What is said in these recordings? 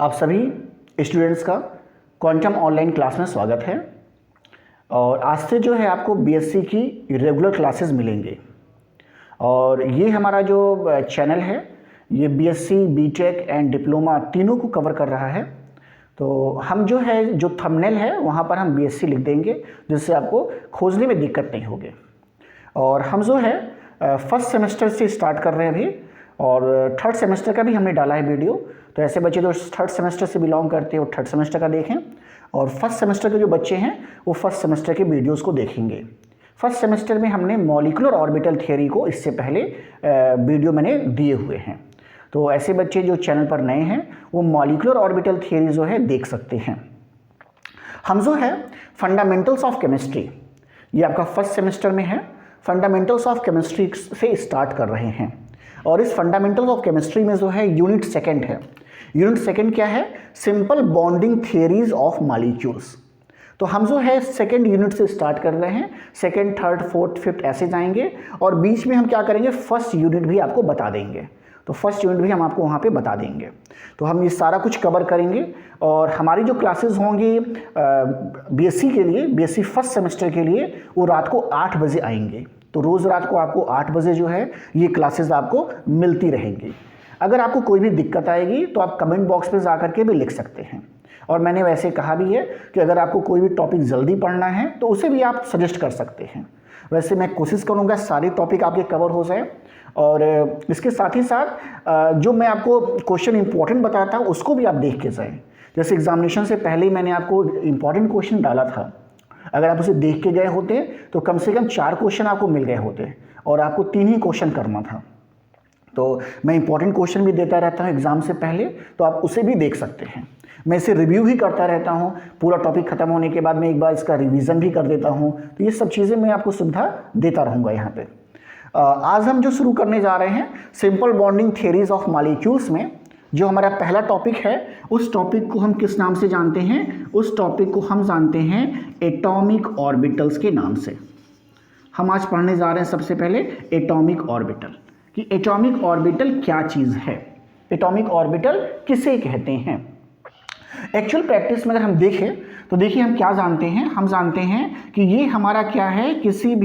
आप सभी स्टूडेंट्स का क्वांटम ऑनलाइन क्लास में स्वागत है। और आज से जो है आपको बीएससी की रेगुलर क्लासेस मिलेंगे। और ये हमारा जो चैनल है ये बीएससी, बीटेक एंड डिप्लोमा तीनों को कवर कर रहा है। तो हम जो है जो थंबनेल है वहाँ पर हम बीएससी लिख देंगे, जिससे आपको खोजने में दिक्कत नहीं होगी। और हम जो है फर्स्ट सेमेस्टर से स्टार्ट कर रहे हैं अभी, और थर्ड सेमेस्टर का भी हमने डाला है वीडियो। तो ऐसे बच्चे जो थर्ड सेमेस्टर से बिलोंग करते हैं वो थर्ड सेमेस्टर का देखें, और फर्स्ट सेमेस्टर के जो बच्चे हैं वो फर्स्ट सेमेस्टर के वीडियोस को देखेंगे। फर्स्ट सेमेस्टर में हमने मॉलिक्यूलर ऑर्बिटल थियरी को इससे पहले वीडियो मैंने दिए हुए हैं। तो ऐसे बच्चे जो चैनल पर नए हैं वो मॉलिक्यूलर ऑर्बिटल थियरी जो है देख सकते हैं। हम जो है फंडामेंटल्स ऑफ केमिस्ट्री, ये आपका फर्स्ट सेमेस्टर में है, फंडामेंटल्स ऑफ केमिस्ट्री से स्टार्ट कर रहे हैं। और इस फंडामेंटल्स ऑफ केमिस्ट्री में जो है यूनिट सेकंड है। यूनिट सेकंड क्या है? Simple bonding theories of molecules. तो हम जो है सेकंड यूनिट से स्टार्ट कर रहे हैं, सेकंड, थर्ड, फोर्थ, फिफ्थ ऐसे जाएंगे, और बीच में हम क्या करेंगे, फर्स्ट यूनिट भी आपको बता देंगे। तो फर्स्ट यूनिट भी हम आपको वहाँ पे बता देंगे। तो हम ये सारा कुछ कवर करेंगे। और हमारी जो क्लासेस होंगी बीएससी के लिए, बीएससी फर्स्ट सेमेस्टर के लिए, वो रात को 8 बजे आएंगे। तो रोज़ रात को आपको 8 बजे जो है ये क्लासेस आपको मिलती रहेंगी। अगर आपको कोई भी दिक्कत आएगी तो आप कमेंट बॉक्स में जा कर के भी लिख सकते हैं। और मैंने वैसे कहा भी है कि अगर आपको कोई भी टॉपिक जल्दी पढ़ना है तो उसे भी आप सजेस्ट कर सकते हैं। वैसे मैं कोशिश करूँगा सारे टॉपिक आपके कवर हो जाए। और इसके साथ ही साथ जो मैं आपको क्वेश्चन इंपॉर्टेंट बताता हूँ उसको भी आप देख के जाएँ। जैसे एग्जामिनेशन से पहले ही मैंने आपको इंपॉर्टेंट क्वेश्चन डाला था, अगर आप उसे देख के गए होते तो कम से कम 4 क्वेश्चन आपको मिल गए होते, और आपको 3 ही क्वेश्चन करना था। तो मैं इंपॉर्टेंट क्वेश्चन भी देता रहता हूँ एग्ज़ाम से पहले, तो आप उसे भी देख सकते हैं। मैं इसे रिव्यू भी करता रहता हूँ, पूरा टॉपिक खत्म होने के बाद मैं एक बार इसका रिवीजन भी कर देता हूँ। तो ये सब चीज़ें मैं आपको सुविधा देता रहूँगा यहाँ पे। आज हम जो शुरू करने जा रहे हैं simple bonding theories of molecules में, जो हमारा पहला टॉपिक है, उस टॉपिक को हम किस नाम से जानते हैं? उस टॉपिक को हम जानते हैं एटॉमिक ऑर्बिटल्स के नाम से। हम आज पढ़ने जा रहे हैं सबसे पहले एटॉमिक ऑर्बिटल, कि एटॉमिक ऑर्बिटल क्या चीज़ है, एटॉमिक ऑर्बिटल किसे कहते हैं। एक्चुअल प्रैक्टिस में अगर हम देखें तो देखिए हम क्या जानते हैं, हम जानते हैं कि ये हमारा क्या है, किसी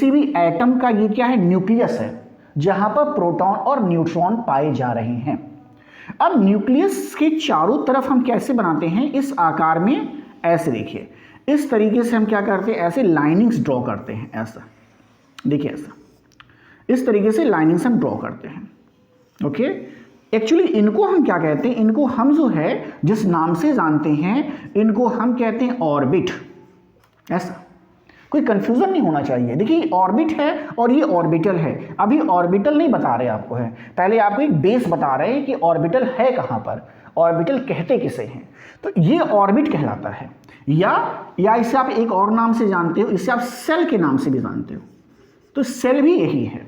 भी एटम का ये क्या है, न्यूक्लियस है, जहाँ पर प्रोटॉन और न्यूट्रॉन पाए जा रहे हैं। अब न्यूक्लियस के चारों तरफ हम कैसे बनाते हैं, इस आकार में ऐसे देखिए, इस तरीके से हम क्या करते हैं, ऐसे लाइनिंग्स ड्रॉ करते हैं। ऐसा देखिए, ऐसा इस तरीके से लाइनिंग्स हम ड्रॉ करते हैं। ओके, एक्चुअली इनको हम क्या कहते हैं, इनको हम जो है जिस नाम से जानते हैं इनको हम कहते हैं ऑर्बिट। ऐसा कोई कंफ्यूजन नहीं होना चाहिए। देखिए ऑर्बिट है और ये ऑर्बिटल है। अभी ऑर्बिटल नहीं बता रहे आपको, है पहले आपको एक बेस बता रहे हैं कि ऑर्बिटल है कहाँ पर, ऑर्बिटल कहते किसे हैं। तो ये ऑर्बिट कहलाता है, या इसे आप एक और नाम से जानते हो, इसे आप सेल के नाम से भी जानते हो। तो सेल भी यही है,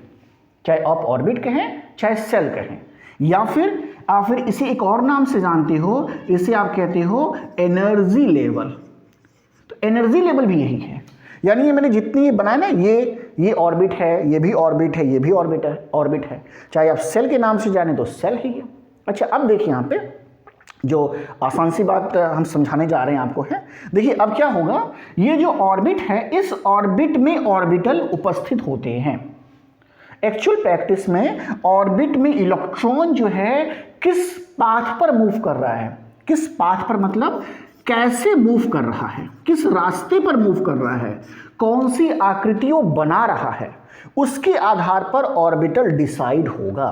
चाहे आप ऑर्बिट कहें चाहे सेल कहें, या फिर इसे एक और नाम से जानते हो, इसे आप कहते हो एनर्जी लेवल। तो एनर्जी लेवल भी यही है। यानी ये मैंने जितनी बनाए ना, ये ऑर्बिट है, ये भी ऑर्बिट है, ये भी ऑर्बिट है। चाहे आप सेल के नाम से जाने तो सेल ही है। अच्छा, अब देखिए यहाँ पे जो आसान सी बात हम समझाने जा रहे हैं आपको है। देखिए अब क्या होगा, ये जो ऑर्बिट है, इस ऑर्बिट में ऑर्बिटल उपस्थित होते हैं। एक्चुअल प्रैक्टिस में ऑर्बिट में इलेक्ट्रॉन जो है किस पाथ पर मूव कर रहा है, किस पाथ पर मतलब कैसे मूव कर रहा है, किस रास्ते पर मूव कर रहा है, कौन सी आकृतियों बना रहा है, उसके आधार पर ऑर्बिटल डिसाइड होगा।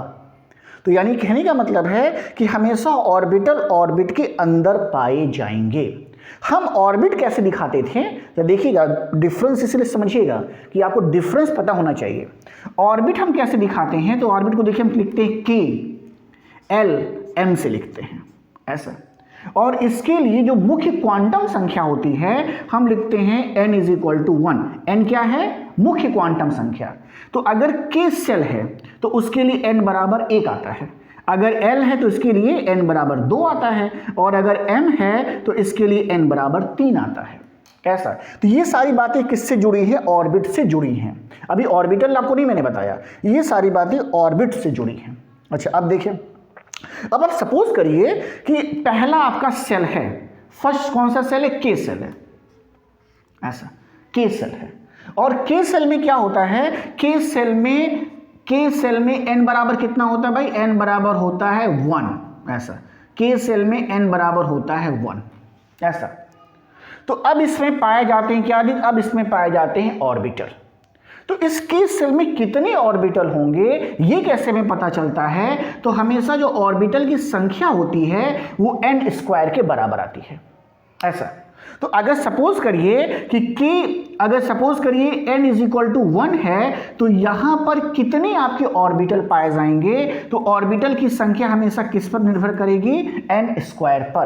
तो यानी कहने का मतलब है कि हमेशा ऑर्बिटल ऑर्बिट के अंदर पाए जाएंगे। हम ऑर्बिट कैसे दिखाते थे, तो देखिएगा डिफरेंस इसलिए समझिएगा कि आपको डिफरेंस पता होना चाहिए। ऑर्बिट हम कैसे दिखाते हैं, तो ऑर्बिट को देखिए हम लिखते हैं KLM से लिखते हैं ऐसा। और इसके लिए जो मुख्य क्वांटम संख्या होती है हम लिखते हैं n = 1। n क्या है? मुख्य क्वांटम संख्या। तो अगर K सेल है तो उसके लिए n = 1 आता है, अगर L है तो इसके लिए n = 2 आता है, और अगर M है तो इसके लिए n = 3 आता है। ऐसा। तो ये सारी बातें किससे जुड़ी है? ऑर्बिट से जुड़ी हैं। अभी ऑर्बिटल आपको नहीं मैंने बताया, ये सारी बातें ऑर्बिट से जुड़ी हैं। अच्छा, अब देखिए अब आप सपोज करिए कि पहला आपका सेल है, फर्स्ट कौन सा सेल है, के सेल है, ऐसा के सेल है। और के सेल में क्या होता है, के सेल में n बराबर कितना होता है भाई, n बराबर होता है 1, ऐसा के सेल में n बराबर होता है 1, ऐसा। तो अब इसमें पाए जाते हैं क्या, अब इसमें पाए जाते हैं ऑर्बिटल। तो इस केस सेल में कितने ऑर्बिटल होंगे ये कैसे में पता चलता है, तो हमेशा जो ऑर्बिटल की संख्या होती है वो n स्क्वायर के बराबर आती है, ऐसा। तो अगर सपोज करिए n इज इक्वल टू 1 है, तो यहां पर कितने आपके ऑर्बिटल पाए जाएंगे, तो ऑर्बिटल की संख्या हमेशा किस पर निर्भर करेगी, n स्क्वायर पर।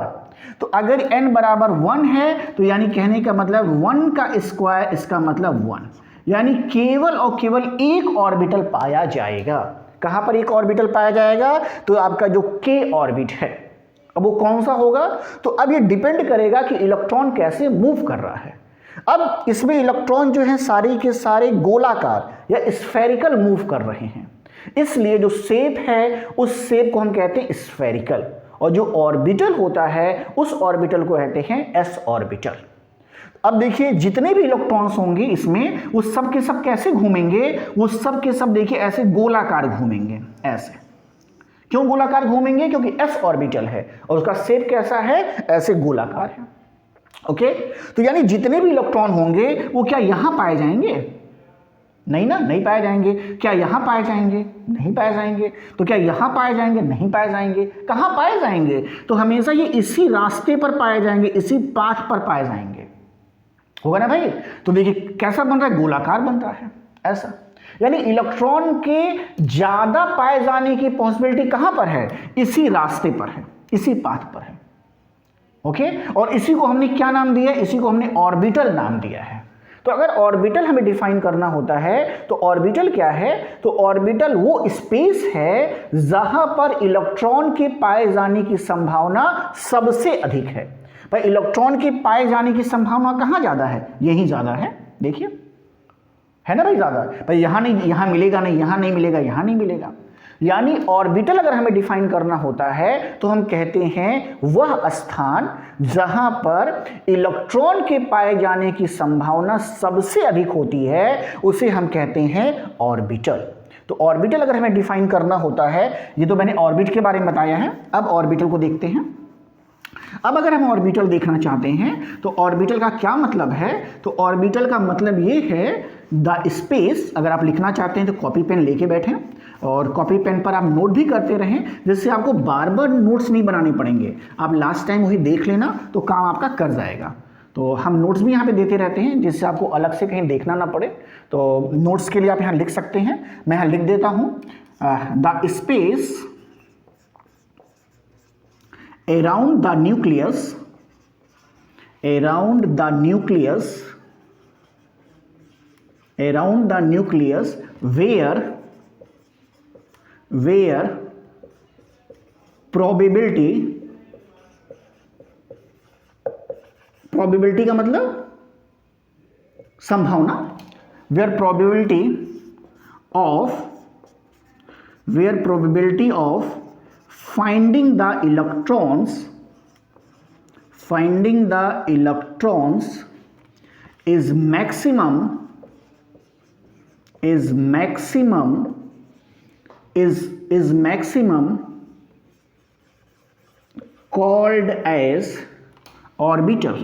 तो अगर n बराबर 1 है तो यानी कहने का मतलब 1 का स्क्वायर, इसका मतलब 1, यानी केवल और केवल एक ऑर्बिटल पाया जाएगा। कहां पर एक ऑर्बिटल पाया जाएगा, तो आपका जो k ऑर्बिट है, अब वो कौन सा होगा, तो अब ये डिपेंड करेगा कि इलेक्ट्रॉन कैसे मूव कर रहा है। अब इसमें इलेक्ट्रॉन जो है सारे के सारे गोलाकार या स्फेरिकल मूव कर रहे हैं, इसलिए जो शेप है उस शेप को हम कहते हैं स्फेरिकल, और जो ऑर्बिटल होता है उस ऑर्बिटल को कहते हैं s ऑर्बिटल। अब देखिए जितने भी इलेक्ट्रॉन्स होंगे इसमें, वो सब के सब कैसे घूमेंगे, वो सब के सब देखिए ऐसे गोलाकार घूमेंगे, ऐसे। क्यों गोलाकार घूमेंगे, क्योंकि s ऑर्बिटल है और उसका शेप कैसा है, ऐसे गोलाकार है, ओके। तो यानी जितने भी इलेक्ट्रॉन होंगे वो क्या यहां पाए जाएंगे, नहीं ना, नहीं पाए जाएंगे। क्या यहां पाए जाएंगे, नहीं पाए जाएंगे। तो क्या यहां पाए जाएंगे, नहीं पाए जाएंगे। कहां पाए जाएंगे, तो हमेशा ये इसी रास्ते पर पाए जाएंगे, इसी पाथ पर पाए जाएंगे, होगा ना भाई। तो देखिए कैसा बन रहा है, गोलाकार बन रहा है, ऐसा। यानी इलेक्ट्रॉन के ज्यादा पाए जाने की पॉसिबिलिटी कहां पर है, इसी रास्ते पर है, इसी पाथ पर है, ओके। और इसी को हमने क्या नाम दिया, इसी को हमने ऑर्बिटल नाम दिया है। तो अगर ऑर्बिटल हमें डिफाइन करना होता है तो ऑर्बिटल क्या है, तो ऑर्बिटल वो स्पेस है जहां पर इलेक्ट्रॉन के पाए जाने की संभावना सबसे अधिक है। भाई इलेक्ट्रॉन के पाए जाने की संभावना कहां ज्यादा है, यही ज्यादा है, देखिए, है ना भाई, ज्यादा। भाई यहां नहीं, यहां मिलेगा नहीं, यहां नहीं मिलेगा, यहां नहीं मिलेगा। यानी ऑर्बिटल अगर हमें डिफाइन करना होता है तो हम कहते हैं वह स्थान जहां पर इलेक्ट्रॉन के पाए जाने की संभावना सबसे अधिक होती है उसे हम कहते हैं ऑर्बिटल। तो ऑर्बिटल अगर हमें डिफाइन करना होता है, ये तो मैंने ऑर्बिट के बारे में बताया है, अब ऑर्बिटल को देखते हैं। अब अगर हम ऑर्बिटल देखना चाहते हैं तो ऑर्बिटल का क्या मतलब है, तो ऑर्बिटल का मतलब ये है द स्पेस। अगर आप लिखना चाहते हैं तो कॉपी पेन लेके बैठें और कॉपी पेन पर आप नोट भी करते रहें, जिससे आपको बार बार नोट्स नहीं बनाने पड़ेंगे। आप लास्ट टाइम वही देख लेना तो काम आपका कर जाएगा। तो हम नोट्स भी यहाँ पे देते रहते हैं जिससे आपको अलग से कहीं देखना ना पड़े। तो नोट्स के लिए आप यहाँ लिख सकते हैं, मैं यहाँ लिख देता हूँ the space around the nucleus where probability का मतलब संभावना, where probability of finding the electrons is maximum called as orbital।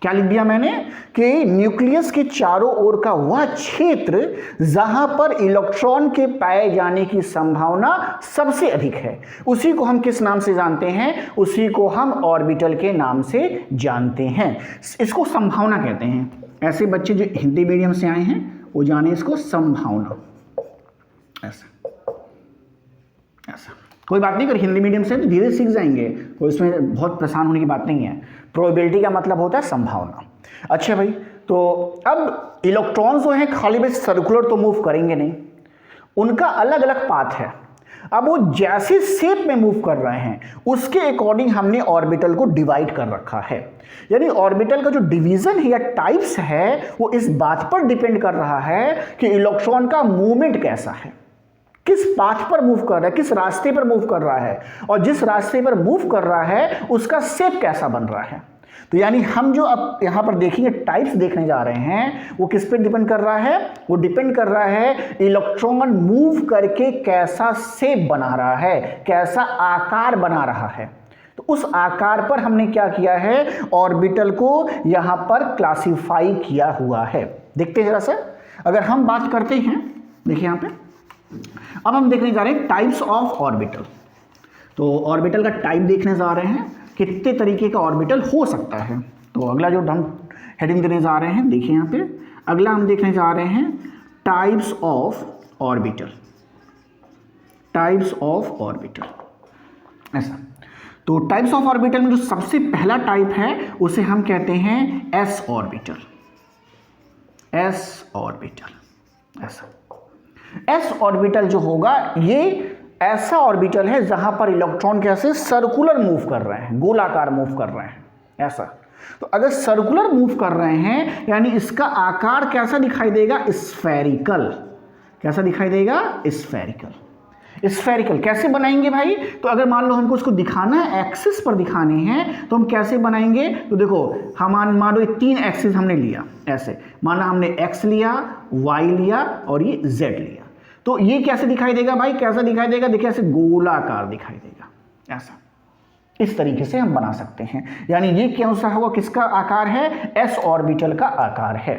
क्या लिख दिया मैंने कि न्यूक्लियस के चारों ओर का वह क्षेत्र जहां पर इलेक्ट्रॉन के पाए जाने की संभावना सबसे अधिक है, उसी को हम किस नाम से जानते हैं, उसी को हम ऑर्बिटल के नाम से जानते हैं। इसको संभावना कहते हैं। ऐसे बच्चे जो हिंदी मीडियम से आए हैं वो जाने इसको संभावना, ऐसा। कोई बात नहीं, अगर हिंदी मीडियम से तो धीरे सीख जाएंगे, कोई इसमें बहुत परेशान होने की बात नहीं है। प्रोबेबिलिटी का मतलब होता है संभावना। अच्छा भाई, तो अब इलेक्ट्रॉन्स जो हैं खाली बस सर्कुलर तो मूव करेंगे नहीं, उनका अलग अलग पाथ है। अब वो जैसे शेप में मूव कर रहे हैं उसके अकॉर्डिंग हमने ऑर्बिटल को डिवाइड कर रखा है। यानी ऑर्बिटल का जो डिवीजन है या टाइप्स है वो इस बात पर डिपेंड कर रहा है कि इलेक्ट्रॉन का मूवमेंट कैसा है, किस पाथ पर मूव कर रहा है, किस रास्ते पर मूव कर रहा है, और जिस रास्ते पर मूव कर रहा है उसका शेप कैसा बन रहा है। तो यानी हम जो अब यहां पर देखेंगे टाइप्स देखने जा रहे हैं वो किस पे डिपेंड कर रहा है, वो डिपेंड कर रहा है इलेक्ट्रॉन मूव करके कैसा शेप बना रहा है, कैसा आकार बना रहा है। तो उस आकार पर हमने क्या किया है, ऑर्बिटल को यहां पर क्लासिफाई किया हुआ है। देखते हैं जरा सा, अगर हम बात करते हैं, देखिए यहां पे अब हम देखने जा रहे हैं टाइप्स ऑफ ऑर्बिटल। तो ऑर्बिटल का टाइप देखने जा रहे हैं, कितने तरीके का ऑर्बिटल हो सकता है। तो अगला जो हम हेडिंग देने जा रहे हैं, देखिए यहाँ पे अगला हम देखने जा रहे हैं types of orbital. Types of orbital ऐसा। तो टाइप्स ऑफ ऑर्बिटल में जो सबसे पहला टाइप है उसे हम कहते हैं एस ऑर्बिटल। एस ऑर्बिटल ऐसा। एस ऑर्बिटल जो होगा ये ऐसा ऑर्बिटल है जहां पर इलेक्ट्रॉन कैसे सर्कुलर मूव कर रहे हैं, गोलाकार मूव कर रहे हैं ऐसा। तो अगर सर्कुलर मूव कर रहे हैं यानी इसका आकार कैसा दिखाई देगा, स्फेरिकल। कैसा दिखाई देगा, स्फेरिकल। स्फेरिकल कैसे बनाएंगे भाई, तो अगर मान लो हमको उसको दिखाना है, एक्सिस पर दिखाने हैं, तो हम कैसे बनाएंगे। तो देखो हम मान लो ये 3 एक्सिस हमने लिया, ऐसे माना हमने एक्स लिया, वाई लिया और ये जेड लिया। तो ये कैसे दिखाई देगा भाई, कैसा दिखाई देगा, देखिए ऐसे गोलाकार दिखाई देगा ऐसा। इस तरीके से हम बना सकते हैं। यानी ये कौन सा होगा, किसका आकार है, एस ऑर्बिटल का आकार है।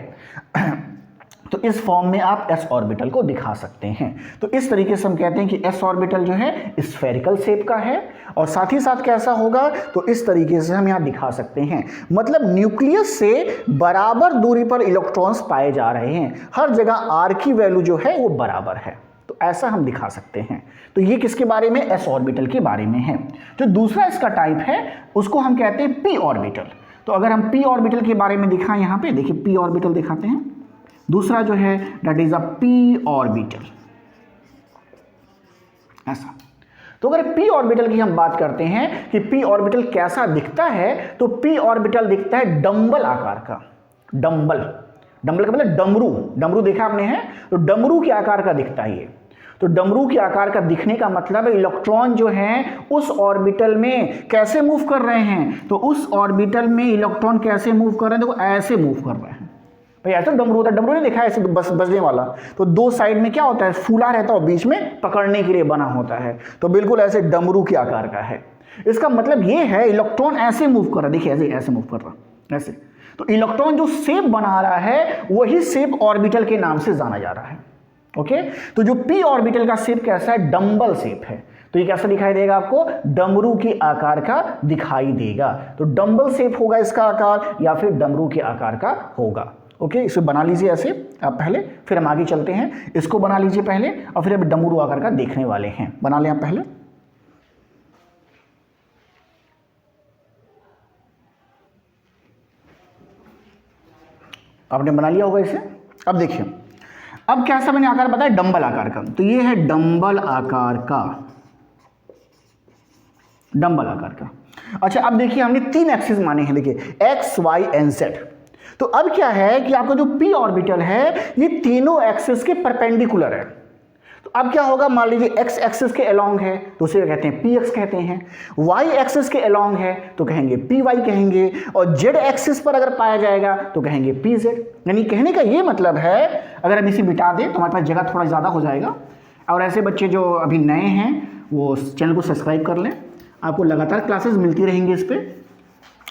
तो इस फॉर्म में आप एस ऑर्बिटल को दिखा सकते हैं। तो इस तरीके से हम कहते हैं कि एस ऑर्बिटल जो है स्फेरिकल शेप का है, और साथ ही साथ कैसा होगा, तो इस तरीके से हम यहां दिखा सकते हैं। मतलब न्यूक्लियस से बराबर दूरी पर इलेक्ट्रॉन्स पाए जा रहे हैं, हर जगह आर की वैल्यू जो है वो बराबर है। तो ऐसा हम दिखा सकते हैं। तो ये किसके बारे में, एस ऑर्बिटल के बारे में है। जो दूसरा इसका टाइप है उसको हम कहते हैं पी ऑर्बिटल। तो अगर हम पी ऑर्बिटल के बारे में दिखाएं, यहां पे देखिए पी ऑर्बिटल दिखाते हैं। दूसरा जो है that is a P orbital ऐसा। तो अगर पी ऑर्बिटल की हम बात करते हैं कि पी ऑर्बिटल कैसा दिखता है, तो पी ऑर्बिटल दिखता है डंबल आकार का। डंबल, डंबल का मतलब डमरू। डमरू देखा आपने है, तो डमरू के आकार का दिखता है ये। तो डमरू के आकार का दिखने का मतलब है इलेक्ट्रॉन जो हैं उस ऑर्बिटल में कैसे मूव कर रहे हैं। तो उस ऑर्बिटल में इलेक्ट्रॉन कैसे मूव कर रहे हैं, देखो ऐसे मूव कर रहे हैं भाई। ऐसा डमरू होता है, डमरू नहीं देखा है ऐसे बस बजने वाला। तो दो साइड में क्या होता है, फूला रहता है और बीच में पकड़ने के लिए बना होता है। तो बिल्कुल ऐसे डमरू के आकार का है। इसका मतलब ये है इलेक्ट्रॉन ऐसे मूव कर रहा है, देखिए ऐसे ऐसे मूव कर रहा ऐसे। तो इलेक्ट्रॉन जो शेप बना रहा है वही शेप ऑर्बिटल के नाम से जाना जा रहा है। ओके, तो जो पी ऑर्बिटल का शेप कैसा है, डंबल शेप है। तो ये कैसा दिखाई देगा आपको, डमरू के आकार का दिखाई देगा। तो डंबल शेप होगा इसका आकार, या फिर डमरू के आकार का होगा। ओके, इसे बना लीजिए ऐसे आप पहले, फिर हम आगे चलते हैं। इसको बना लीजिए पहले और फिर अब डमरू आकार का देखने वाले हैं। बना लें आप पहले। आपने बना लिया होगा इसे। अब देखिए, अब कैसा मैंने आकार बताया, डंबल आकार का। तो ये है डंबल आकार का, डंबल आकार का। अच्छा, अब देखिए हमने 3 एक्सिस माने हैं, देखिए एक्स वाई एंड जेड। तो अब क्या है कि आपका जो पी ऑर्बिटल है ये तीनों एक्सिस के परपेंडिकुलर है। तो अब क्या होगा, मान लीजिए एक्स एक्सिस के अलोंग है तो उसे कहते हैं पी एक्स कहते हैं, वाई एक्सिस के अलोंग है तो कहेंगे पी वाई कहेंगे, और जेड एक्सिस पर अगर पाया जाएगा तो कहेंगे पी जेड। यानी कहने का ये मतलब है, अगर हम इसे मिटा दें तो हमारे पास जगह थोड़ा ज़्यादा हो जाएगा। और ऐसे बच्चे जो अभी नए हैं वो चैनल को सब्सक्राइब कर लें, आपको लगातार क्लासेस मिलती रहेंगी इस पर,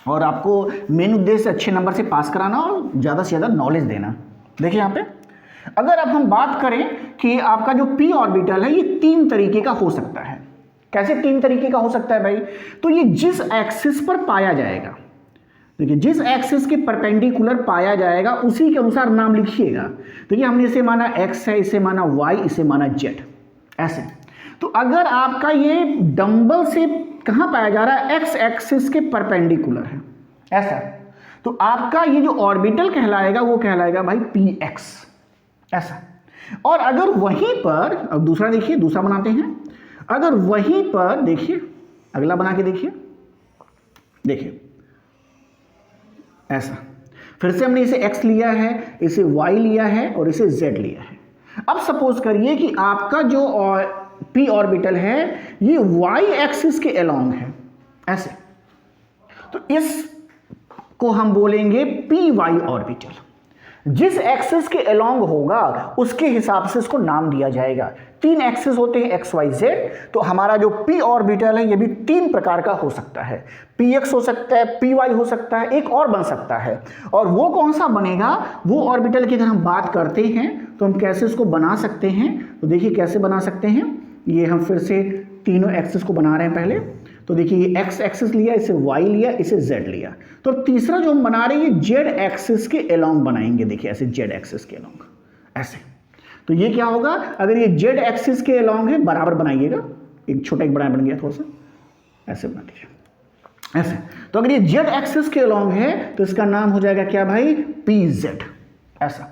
और आपको मेन उद्देश्य अच्छे नंबर से पास कराना और ज़्यादा से ज़्यादा नॉलेज देना। देखिए यहाँ पे अगर अब हम बात करें कि आपका जो पी ऑर्बिटल है ये 3 तरीके का हो सकता है। कैसे 3 तरीके का हो सकता है भाई, तो ये जिस एक्सिस पर पाया जाएगा, देखिए जिस एक्सिस के परपेंडिकुलर पाया जाएगा उसी के अनुसार नाम लिखिएगा। देखिए हमने इसे माना एक्स है, इसे माना वाई, इसे माना जेड, ऐसे। तो अगर आपका ये डंबल से कहाँ पाया जा रहा है, एक्स एक्सिस के परपेंडिकुलर है ऐसा, तो आपका ये जो ऑर्बिटल कहलाएगा वो कहलाएगा भाई पी एक्स ऐसा। और अगर वहीं पर, अब दूसरा देखिए, दूसरा बनाते हैं, अगर वहीं पर देखिए, अगला बना के देखिए, देखिए ऐसा, फिर से हमने इसे x लिया है, इसे y लिया है और इसे z लिया है। अब सपोज करिए कि आपका जो p ऑर्बिटल है ये y एक्सिस के अलोंग है, ऐसे, तो इस को हम बोलेंगे py ऑर्बिटल। जिस एक्सिस के अलोंग होगा उसके हिसाब से इसको नाम दिया जाएगा। 3 एक्सिस होते हैं x y z, तो हमारा जो p ऑर्बिटल है ये भी 3 प्रकार का हो सकता है। px हो सकता है, py हो सकता है, एक और बन सकता है। और वो कौन सा बनेगा, वो ऑर्बिटल की अगर हम बात करते हैं तो हम कैसे इसको बना सकते हैं, तो देखिए कैसे बना सकते हैं। ये हम फिर से तीनों एक्सिस को बना रहे हैं पहले, तो देखिए ये x एक्सिस लिया, इसे y लिया, इसे z लिया। तो तीसरा जो हम बना रहे हैं ये z एक्सिस के अलोंग बनाएंगे, देखिए ऐसे z एक्सिस के अलोंग ऐसे। तो ये क्या होगा, अगर ये z एक्सिस के अलोंग है, बराबर बनाइएगा, एक छोटा एक बड़ा बन गया, थोड़ा सा ऐसे बना दीजिए ऐसे। तो अगर ये z एक्सिस के अलोंग है तो इसका नाम हो जाएगा क्या भाई, pz, ऐसा।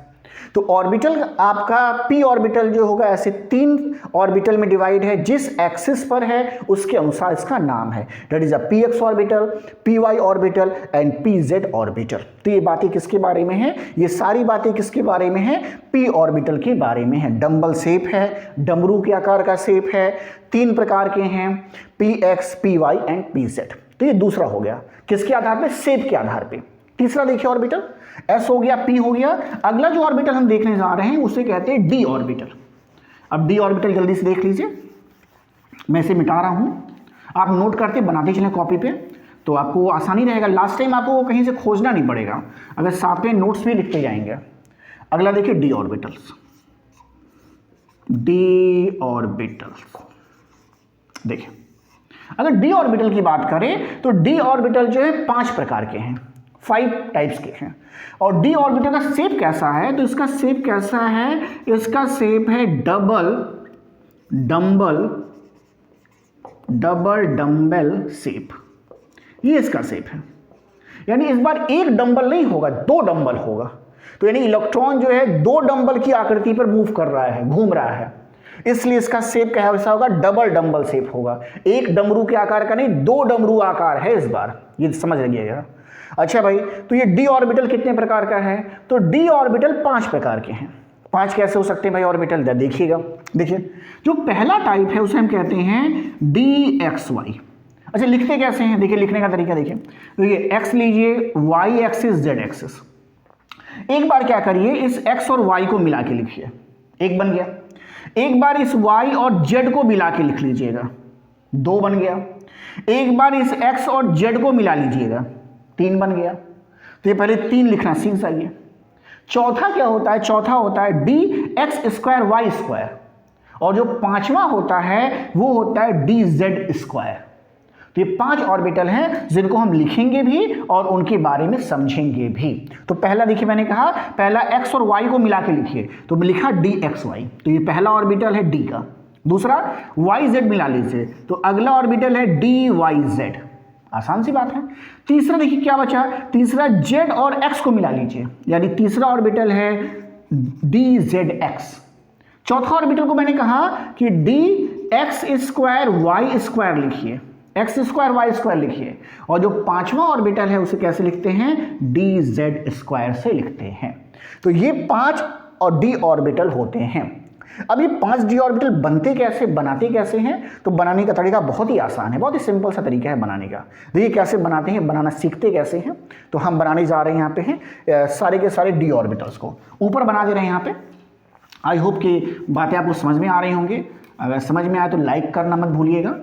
तो ऑर्बिटल आपका p ऑर्बिटल जो होगा ऐसे 3 ऑर्बिटल में डिवाइड है, जिस एक्सिस पर है उसके अनुसार इसका नाम है। That is a px orbital, py orbital and pz orbital. तो ये बातें किसके बारे में है, ये सारी बातें किसके बारे में है, p ऑर्बिटल के बारे में है। डंबल शेप है, डमरू के आकार का शेप है, 3 प्रकार के हैं, px, py एंड pz। तो ये दूसरा हो गया, किसके आधार पे, शेप के आधार पे। तीसरा देखिए ऑर्बिटल, s हो गया, p हो गया। अगला जो ऑर्बिटल हम देखने जा रहे हैं उसे कहते हैं d ऑर्बिटल। अब d ऑर्बिटल जल्दी से देख लीजिए, मैं इसे मिटा रहा हूं, आप नोट करते बनाते चलें कॉपी पे, तो आपको आसानी रहेगा। लास्ट टाइम आपको कहीं से खोजना नहीं पड़ेगा, अगर साथ में नोट्स भी लिखते जाएंगे। अगला देखिए d ऑर्बिटल्स, d ऑर्बिटल्स देखिए, अगर d ऑर्बिटल की बात करें तो d ऑर्बिटल जो है 5 प्रकार के हैं, 5 टाइप्स के हैं। और d ऑर्बिटल का शेप कैसा है, तो इसका शेप कैसा है, इसका शेप है डबल डंबल शेप। ये इसका शेप है, यानी इस बार एक डंबल नहीं होगा, 2 डंबल होगा। तो यानी इलेक्ट्रॉन जो है 2 डंबल की आकृति पर मूव कर रहा है, घूम रहा है, इसलिए इसका शेप कैसा होगा, डबल डंबल शेप होगा। एक डमरू के आकार का नहीं, 2 डमरू आकार है इस बार, ये समझ लीजिएगा। अच्छा भाई, तो ये d ऑर्बिटल कितने प्रकार का है, तो d ऑर्बिटल 5 प्रकार के हैं। 5 कैसे हो सकते हैं भाई ऑर्बिटल, देखिएगा। देखिए जो पहला टाइप है उसे हम कहते हैं dxy। अच्छा लिखते कैसे हैं, देखिए लिखने का तरीका देखिए, तो ये x लीजिए, y एक्सिस, z एक्सिस। एक बार क्या करिए, इस x और y को मिला के लिखिए, एक बन गया। एक बार इस y और z को मिला के लिख लीजिएगा, 2 बन गया। एक बार इस x और z को मिला लीजिएगा, 3 बन गया। तो ये पहले 3 लिखना सीख जाइए। चौथा क्या होता है, चौथा होता है dx स्क्वायर y स्क्वायर, और जो 5वां होता है वो होता है dz स्क्वायर। तो ये 5 ऑर्बिटल हैं जिनको हम लिखेंगे भी और उनके बारे में समझेंगे भी। तो पहला देखिए, मैंने कहा पहला x और y को मिला के लिखिए, तो लिखा dxy, तो ये पहला ऑर्बिटल है d का। दूसरा yz मिला लीजिए, तो अगला ऑर्बिटल है dyz, आसान सी बात है। तीसरा देखिए क्या बचा, तीसरा z और x को मिला लीजिए, यानी तीसरा ऑर्बिटल है dzx। चौथा ऑर्बिटल को मैंने कहा कि dx स्क्वायर y स्क्वायर लिखिए, x स्क्वायर y स्क्वायर लिखिए, और जो 5वां ऑर्बिटल है उसे कैसे लिखते हैं, dz स्क्वायर से लिखते हैं। तो ये 5 और d ऑर्बिटल होते हैं। अब ये 5 d ऑर्बिटल बनते कैसे, बनाते कैसे हैं, तो बनाने का तरीका बहुत ही आसान है, बहुत ही सिंपल सा तरीका है बनाने का। देखिए कैसे बनाते हैं, बनाना सीखते कैसे हैं, तो हम बनाने जा रहे हैं यहाँ पे हैं सारे के सारे d ऑर्बिटल्स को ऊपर बना दे रहे हैं यहाँ पे। आई होप कि बातें आपको समझ में आ रही होंगी। अगर समझ में आए तो लाइक करना मत भूलिएगा,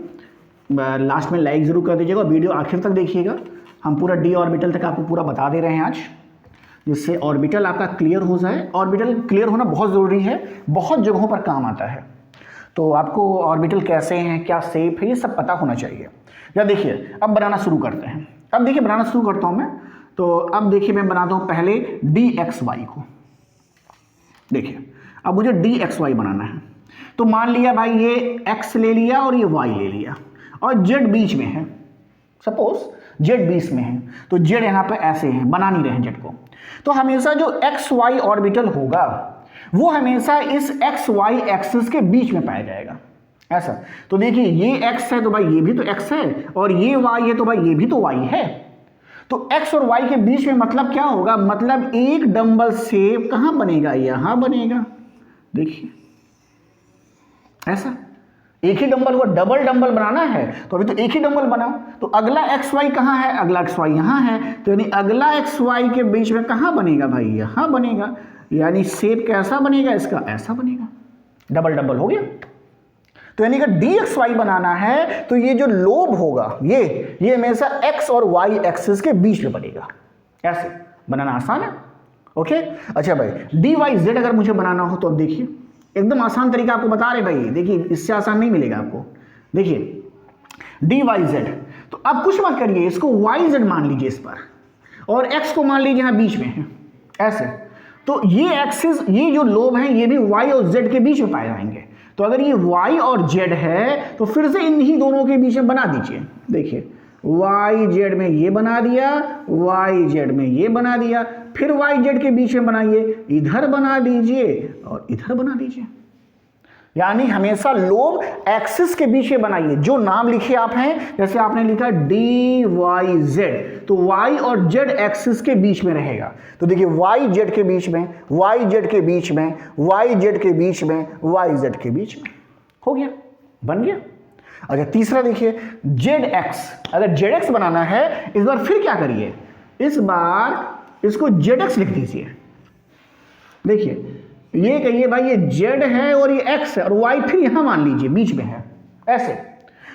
लास्ट में लाइक ज़रूर कर दीजिएगा, वीडियो आखिर तक देखिएगा। हम पूरा d ऑर्बिटल तक आपको पूरा बता दे रहे हैं आज, जिससे ऑर्बिटल आपका क्लियर हो जाए। ऑर्बिटल क्लियर होना बहुत ज़रूरी है, बहुत जगहों पर काम आता है। तो आपको ऑर्बिटल कैसे हैं, क्या शेप है, ये सब पता होना चाहिए। या देखिए अब बनाना शुरू करते हैं। अब देखिए बनाना शुरू करता हूँ मैं, तो अब देखिए मैं बनाता हूँ पहले dxy को। देखिए अब मुझे dxy बनाना है, तो मान लिया भाई ये x ले लिया और ये y ले लिया, और z बीच में है, सपोज z बीच में है, तो z यहाँ पे ऐसे है, बना नहीं रहे z को। तो हमेशा जो एक्स वाई ऑर्बिटल होगा वो हमेशा इस एक्स वाई एक्सिस के बीच में पाया जाएगा, ऐसा। तो देखिए ये x है तो भाई ये भी तो x है, और ये y है तो भाई ये भी तो y है। तो x और y के बीच में मतलब क्या होगा, मतलब एक डंबल शेप कहां बनेगा, यहां बनेगा। देखिए ऐसा, एक ही डंबल हुआ, डबल डंबल बनाना है तो अभी तो एक ही डंबल बनाओ। तो अगला एक्स वाई कहाँ है, अगला एक्स वाई यहाँ है, तो यानी अगला एक्स वाई के बीच में कहाँ बनेगा भाई, यहाँ बनेगा। यानी शेप कैसा बनेगा इसका, ऐसा बनेगा, डबल डबल हो गया। तो यानी कि डी एक्स वाई बनाना है तो ये जो लोब होगा ये हमेशा एक्स और वाई एक्सिस के बीच में बनेगा। ऐसे बनाना आसान है। ओके, अच्छा भाई डी वाई जेड अगर मुझे बनाना हो तो अब देखिए एकदम आसान तरीका आपको बता रहे भाई, देखिए इससे आसान नहीं मिलेगा आपको। देखिए डी वाई जेड, तो अब कुछ मत करिए, इसको वाई जेड मान लीजिए इस पर, और एक्स को मान लीजिए यहाँ बीच में है ऐसे। तो ये एक्सिस, ये जो लोब है ये भी वाई और जेड के बीच में पाए जाएंगे। तो अगर ये y और z है तो फिर से इन्हीं दोनों के बीच में बना दीजिए। देखिए y z में ये बना दिया, y z में ये बना दिया, फिर y z के बीच में बनाइए, इधर बना दीजिए और इधर बना दीजिए। यानी हमेशा लोब एक्सिस के बीच में बनाइए। जो नाम लिखे आप हैं, जैसे आपने लिखा डी वाई जेड, तो y और z एक्सिस के बीच में रहेगा। तो देखिए y z के बीच में, y z के बीच में, y z के बीच में, y z के बीच में, हो गया, बन गया। अच्छा तीसरा देखिए zx, अगर zx बनाना है इस बार फिर क्या करिए, इस बार इसको zx लिख दीजिए। देखिए ये कहिए भाई ये z है और ये x है और y फिर यहां मान लीजिए बीच में है ऐसे।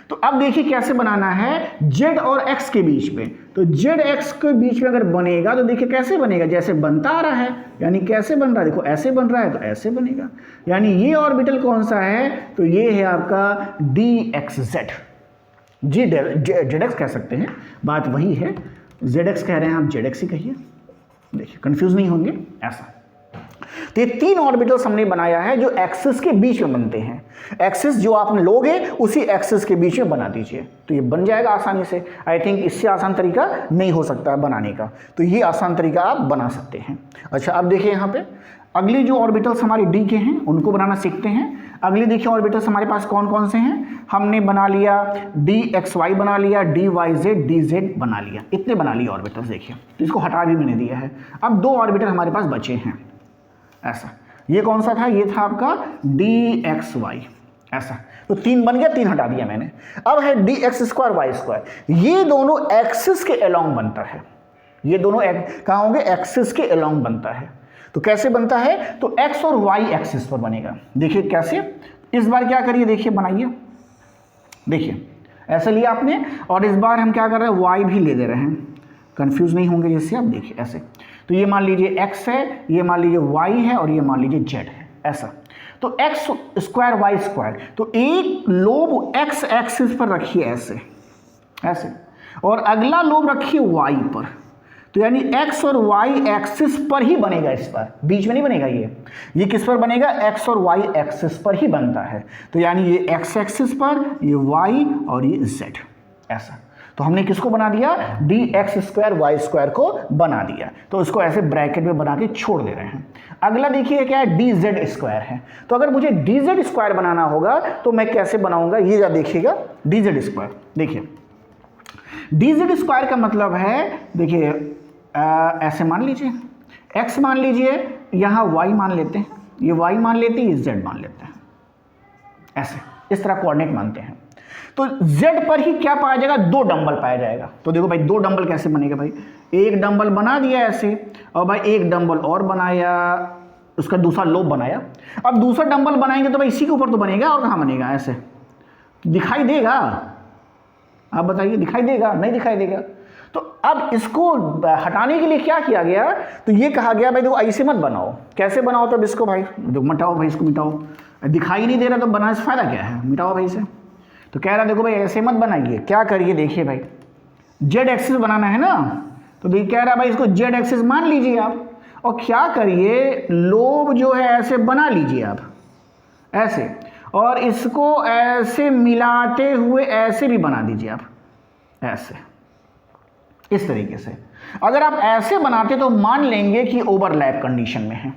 तो अब देखिए कैसे बनाना है z और x के बीच में। तो z x के बीच में अगर बनेगा तो देखिए कैसे बनेगा, जैसे बनता आ रहा है। यानी कैसे बन रहा है, देखो ऐसे बन रहा है तो ऐसे बनेगा। यानी ये ऑर्बिटल कौन सा है, तो ये है आपका dxz, zx कह सकते हैं, बात वही है। zx कह रहे हैं आप, zx ही कहिए, देखिए कंफ्यूज नहीं होंगे ऐसा। तो ये तीन ऑर्बिटल्स हमने बनाया है जो एक्सिस के बीच में बनते हैं। एक्सिस जो आप लोगे उसी एक्सिस के बीच में बना दीजिए, तो ये बन जाएगा आसानी से। आई थिंक इससे आसान तरीका नहीं हो सकता बनाने का, तो ये आसान तरीका आप बना सकते हैं। अच्छा अब देखिए यहाँ पे अगली जो ऑर्बिटल्स हमारे डी के हैं उनको बनाना सीखते हैं। अगली देखिए ऑर्बिटल्स हमारे पास कौन कौन से हैं, हमने बना लिया डी एक्स वाई बना लिया, d y z, d z बना लिया, इतने बना लिए ऑर्बिटल्स। देखिए तो इसको हटा भी मैंने दिया है। अब दो ऑर्बिटल हमारे पास बचे हैं ऐसा। ये कौन सा था, ये था आपका डी एक्स वाई ऐसा। तो तीन बन गया, तीन हटा दिया मैंने। अब है d x square y square, ये दोनों एक्सिस के अलोंग बनता है। ये दोनों कहाँ होंगे, एक्सिस के अलोंग बनता है। तो कैसे बनता है, तो एक्स और वाई एक्सिस पर बनेगा। देखिए कैसे, इस बार क्या करिए, देखिए बनाइए, देखिए ऐसे लिया आपने, और इस बार हम क्या कर रहे हैं, वाई भी ले दे रहे हैं, कंफ्यूज नहीं होंगे जिससे आप देखिए ऐसे। तो ये मान लीजिए x है, ये मान लीजिए y है, और ये मान लीजिए z है ऐसा। तो x स्क्वायर वाई स्क्वायर, तो एक लोब x एक्सिस पर रखिए ऐसे ऐसे, और अगला लोब रखिए y पर। तो यानी x और y एक्सिस पर ही बनेगा, इस पर बीच में नहीं बनेगा। ये किस पर बनेगा, x और y एक्सिस पर ही बनता है। तो यानी ये x एक्सिस पर, ये y और ये z ऐसा। तो हमने किसको बना दिया, d x square y square को बना दिया। तो इसको ऐसे ब्रैकेट में बना के छोड़ दे रहे हैं। अगला देखिए क्या है, डी जेड स्क्वायर है। तो अगर मुझे डी जेड स्क्वायर बनाना होगा तो मैं कैसे बनाऊंगा, ये जा देखिएगा, डी जेड स्क्वायर। देखिए डी जेड स्क्वायर का मतलब है, देखिए ऐसे मान लीजिए, एक्स मान लीजिए, यहाँ वाई मान लेते हैं, ये वाई मान लेते हैं, ये जेड मान लेते हैं ऐसे, इस तरह कोऑर्डिनेट मानते हैं। तो z पर ही क्या पाया जाएगा, दो डंबल पाया जाएगा। तो देखो भाई दो डंबल कैसे बनेगा, भाई एक डंबल बना दिया ऐसे, और भाई एक डंबल और बनाया, उसका दूसरा लोब बनाया। अब दूसरा डंबल बनाएंगे तो भाई इसी के ऊपर तो बनेगा, और कहाँ बनेगा, ऐसे दिखाई देगा, आप बताइए दिखाई देगा, नहीं दिखाई देगा। तो अब इसको हटाने के लिए क्या किया गया, तो ये कहा गया भाई देखो ऐसे मत बनाओ। कैसे बनाओ, तब इसको भाई देखो मिटाओ, भाई इसको मिटाओ, दिखाई नहीं दे रहा तो बनाने से फायदा क्या है, मिटाओ भाई इसे। तो कह रहा देखो भाई ऐसे मत बनाइए, क्या करिए, देखिए भाई जेड एक्सिस बनाना है ना, तो देखिए कह रहा भाई इसको जेड एक्सिस मान लीजिए आप, और क्या करिए, लोब जो है ऐसे बना लीजिए आप ऐसे, और इसको ऐसे मिलाते हुए ऐसे भी बना दीजिए आप ऐसे, इस तरीके से। अगर आप ऐसे बनाते तो मान लेंगे कि ओवरलैप कंडीशन में है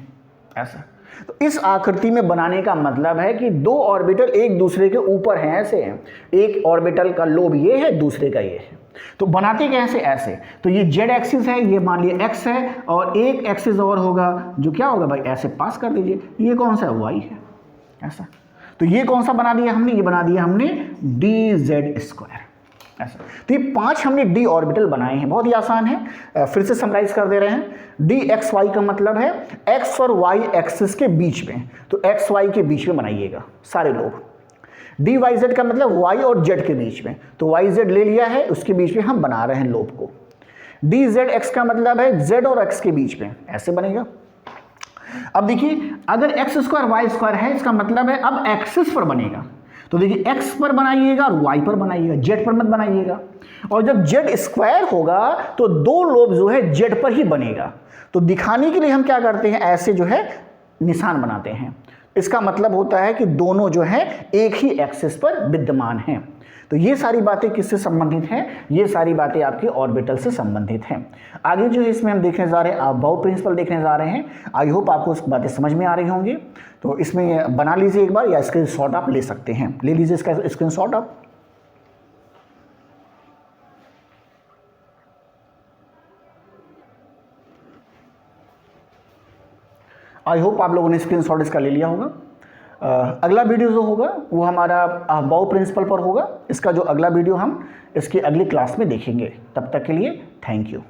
ऐसा। तो इस आकृति में बनाने का मतलब है कि दो ऑर्बिटल एक दूसरे के ऊपर हैं, ऐसे हैं। एक ऑर्बिटल का लोब ये है, दूसरे का ये है। तो बनाते कैसे? ऐसे। तो ये जेड एक्सिस है, ये मान लिया एक्स है, और एक एक्सिस और होगा जो क्या होगा भाई, ऐसे पास कर दीजिए। ये कौन सा है? वाई है, ऐसा। तो ये कौन सा बना दिया हमने? ये बना दिया हमने डी जेड स्क्वायर, ऐसा। तो ये 5 हमने डी ऑर्बिटल बनाए हैं, बहुत ही आसान है। फिर से समराइज कर दे रहे हैं। डी एक्स वाई का मतलब है एक्स और वाई एक्सिस के बीच में, तो एक्स वाई के बीच में बनाइएगा सारे लोग। डी वाई जेड का मतलब वाई और जेड के बीच में, तो वाई जेड ले लिया है, उसके बीच में हम बना रहे हैं लोब को। डी जेड एक्स का मतलब है जेड और एक्स के बीच में, ऐसे बनेगा। अब देखिए, अगर एक्स स्क्वायर वाई स्क्वायर है, इसका मतलब है अब एक्सिस पर बनेगा। तो देखिए, एक्स पर बनाइएगा और वाई पर बनाइएगा, जेड पर मत बनाइएगा। और जब जेड स्क्वायर होगा तो दो लोब जो है जेड पर ही बनेगा। तो दिखाने के लिए हम क्या करते हैं, ऐसे जो है निशान बनाते हैं। इसका मतलब होता है कि दोनों जो है एक ही एक्सिस पर विद्यमान हैं। तो ये सारी बातें किससे संबंधित हैं? ये सारी बातें आपके ऑर्बिटल से संबंधित हैं। आगे जो है इसमें हम देखने जा रहे हैं, अबाउट प्रिंसिपल देखने जा रहे हैं। आई होप आपको बातें समझ में आ रही होंगी। तो इसमें बना लीजिए एक बार, या स्क्रीनशॉट आप ले सकते हैं, ले लीजिए इसका स्क्रीनशॉट आप। आई होप आप लोगों ने स्क्रीनशॉट इसका ले लिया होगा। अगला वीडियो जो होगा वो हमारा अबाउट प्रिंसिपल पर होगा। इसका जो अगला वीडियो हम इसकी अगली क्लास में देखेंगे। तब तक के लिए थैंक यू।